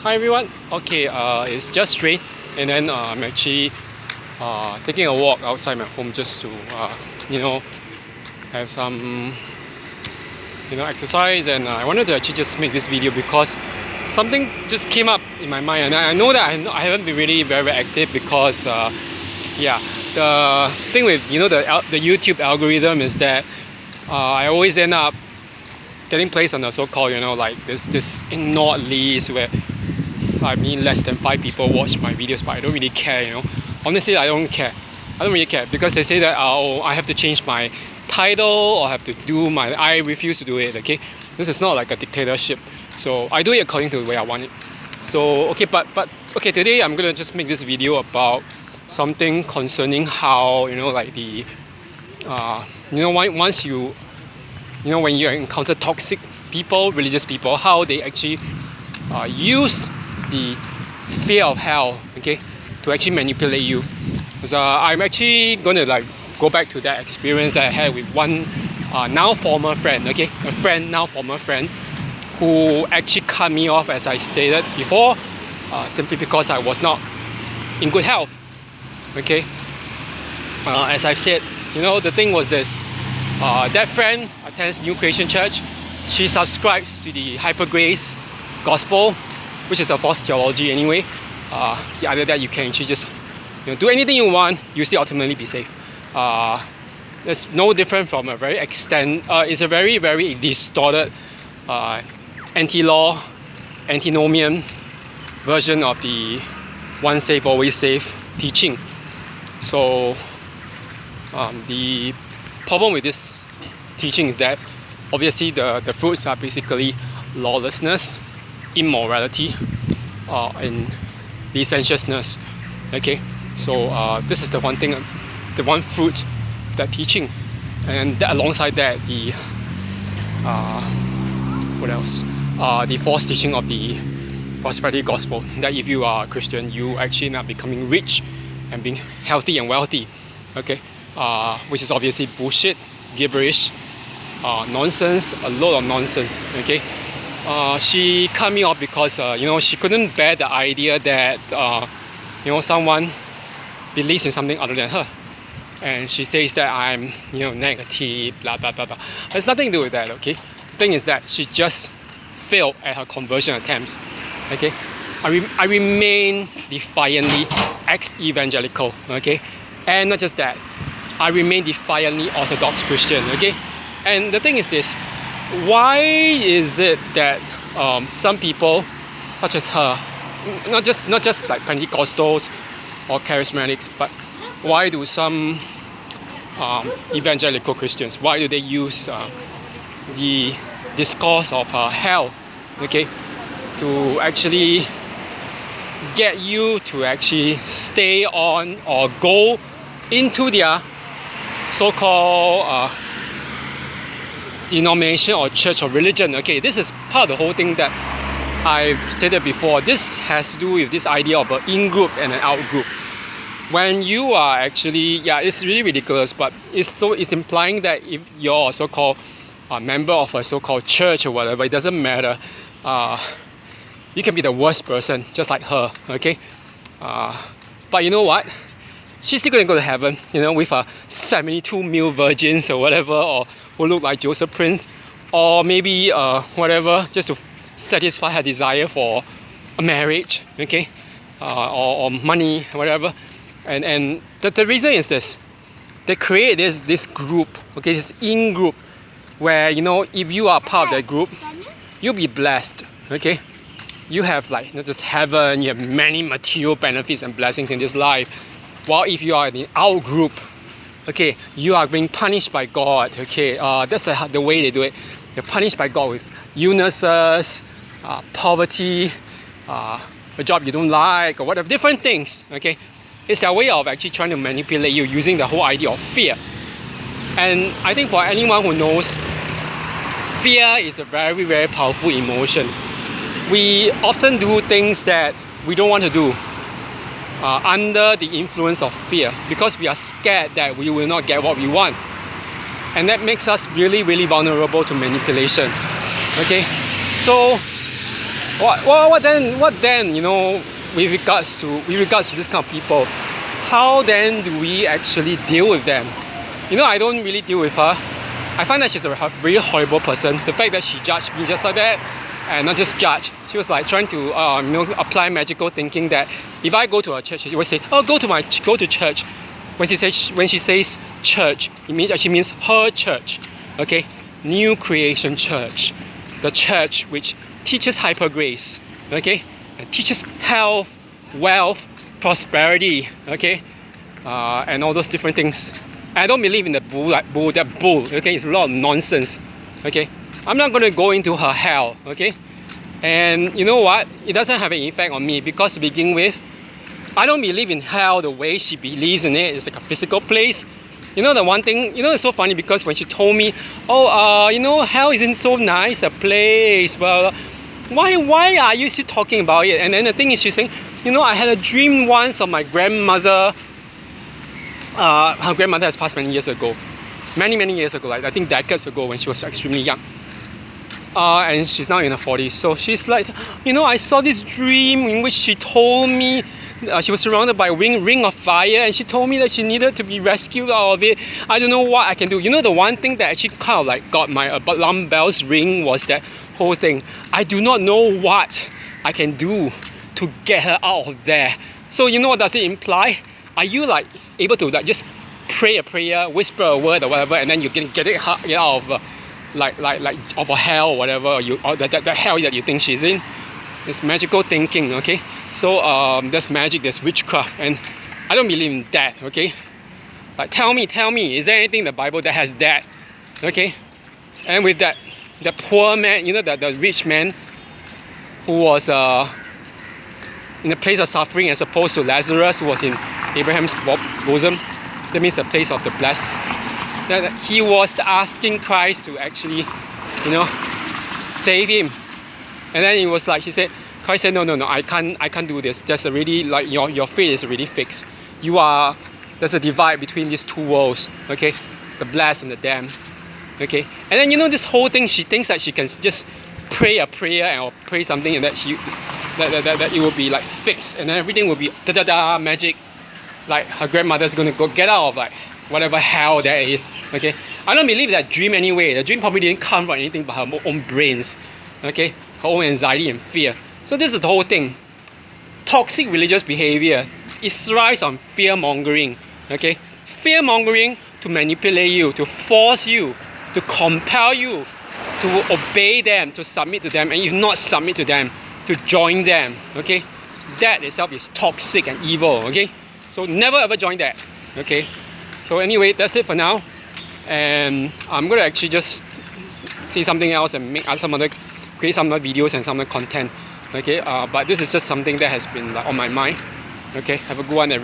Hi everyone. Okay, it's just rain, and then I'm actually taking a walk outside my home just to have some exercise, and I wanted to actually just make this video because something just came up in my mind, and I know that I haven't been really very active because the thing with the YouTube algorithm is that I always end up getting placed on the so-called like this ignored list where less than 5 people watch my videos, but I don't really care. Honestly, I don't care. I don't really care because they say that I have to change my title or have to do my. I refuse to do it. Okay, this is not like a dictatorship, so I do it according to the way I want it. So okay, but okay, today I'm gonna just make this video about something concerning how like the once when you encounter toxic people, religious people, how they actually use the fear of hell, okay, to actually manipulate you. So I'm actually gonna go back to that experience that I had with one now former friend, okay, a friend now former friend, who actually cut me off, as I stated before, simply because I was not in good health. Okay, as I've said, the thing was this: that friend attends New Creation Church. She subscribes to the hyper grace gospel, which is a false theology anyway. Other that you can actually just do anything you want, you still ultimately be safe. It's no different from a very it's a very very distorted anti-law, antinomian version of the once saved always saved teaching. So the problem with this teaching is that obviously the fruits are basically lawlessness, immorality, and licentiousness. Okay, so this is the one thing, the one fruit, that teaching, and alongside that the what else? The false teaching of the prosperity gospel, that if you are a Christian, you actually end up becoming rich and being healthy and wealthy. Okay, which is obviously bullshit, gibberish, nonsense, a lot of nonsense. Okay. She cut me off because she couldn't bear the idea that someone believes in something other than her, and she says that I'm negative, blah blah blah blah. There's nothing to do with that. Okay, the thing is that she just failed at her conversion attempts. Okay, I remain defiantly ex-evangelical. Okay, and not just that, I remain defiantly Orthodox Christian. Okay, and the thing is this: why is it that some people, such as her, not just like Pentecostals or charismatics, but why do some evangelical Christians, why do they use the discourse of hell, okay, to actually get you to actually stay on or go into their so-called denomination or church or religion? Okay, this is part of the whole thing that I've stated before. This has to do with this idea of an in-group and an out-group. When you are actually, it's really ridiculous, but it's implying that if you're a so-called member of a so-called church or whatever, it doesn't matter. You can be the worst person, just like her. Okay, but you know what? She's still gonna go to heaven, with her 72 male virgins or whatever, or who look like Joseph Prince, or maybe whatever, just to satisfy her desire for a marriage, okay, or money, whatever. And the reason is this: they create this group, okay, this in group, where if you are part of that group, you'll be blessed, okay. You have not just heaven, you have many material benefits and blessings in this life. While if you are in the out group, okay, you are being punished by God. Okay, that's the way they do it. You're punished by God with illnesses, poverty, a job you don't like, or whatever, different things. Okay, it's their way of actually trying to manipulate you using the whole idea of fear. And I think for anyone who knows, fear is a very very powerful emotion. We often do things that we don't want to do under the influence of fear, because we are scared that we will not get what we want, and that makes us really really vulnerable to manipulation. Okay, so What then? You know, with regards to this kind of people, how then do we actually deal with them? You know, I don't really deal with her. I find that she's a very horrible person. The fact that she judged me just like that, and not just judge, she was like trying to you know, apply magical thinking that if I go to a church, she would say, oh, go to church. When she says church, it actually means her church. Okay, new creation church, the church which teaches hyper grace. Okay, and teaches health, wealth, prosperity. Okay, and all those different things. I don't believe in that bull. Okay, it's a lot of nonsense. Okay, I'm not going to go into her hell. Okay, and you know what? It doesn't have an effect on me because to begin with, I don't believe in hell the way she believes in it. It's like a physical place. You know, the one thing, you know, it's so funny because when she told me, oh, you know, hell isn't so nice a place. Well, why are you still talking about it? And then the thing is, she's saying, you know, I had a dream once of my grandmother. Her grandmother has passed many years ago. Many years ago, like I think decades ago when she was extremely young. And she's now in her 40s. So she's like, you know, I saw this dream in which she told me she was surrounded by a ring of fire, and she told me that she needed to be rescued out of it. I don't know what I can do. You know, the one thing that actually kind of like got my alarm bells ring was that whole thing. I do not know what I can do to get her out of there. So you know what does it imply? Are you like able to like just pray a prayer, whisper a word or whatever, and then you can get it out of like of a hell or whatever, or that hell that you think she's in? It's magical thinking, okay? So there's magic, there's witchcraft, and I don't believe in that, okay? Like tell me, is there anything in the Bible that has that? Okay? And with that, the poor man, you know, the rich man who was in a place of suffering as opposed to Lazarus who was in Abraham's bosom. That means the place of the blessed. That he was asking Christ to actually, you know, save him. And then he was like, Christ said, no, I can't do this. There's already, like, your faith is already fixed. There's a divide between these two worlds, okay? The blessed and the damned, okay? And then, you know, this whole thing, she thinks that she can just pray a prayer or pray something and that it will be like fixed, and then everything will be magic. Like her grandmother's gonna go get out of like whatever hell there is, okay? I don't believe that dream anyway. The dream probably didn't come from anything but her own brains, okay? Her own anxiety and fear. So this is the whole thing. Toxic religious behavior, it thrives on fear mongering, okay? Fear mongering to manipulate you, to force you, to compel you to obey them, to submit to them, and if not submit to them, to join them, okay? That itself is toxic and evil, okay? So never ever join that, okay? So anyway, that's it for now, and I'm gonna actually just say something else and create some other videos and some other content, okay? But this is just something that has been like, on my mind, okay? Have a good one, everyone.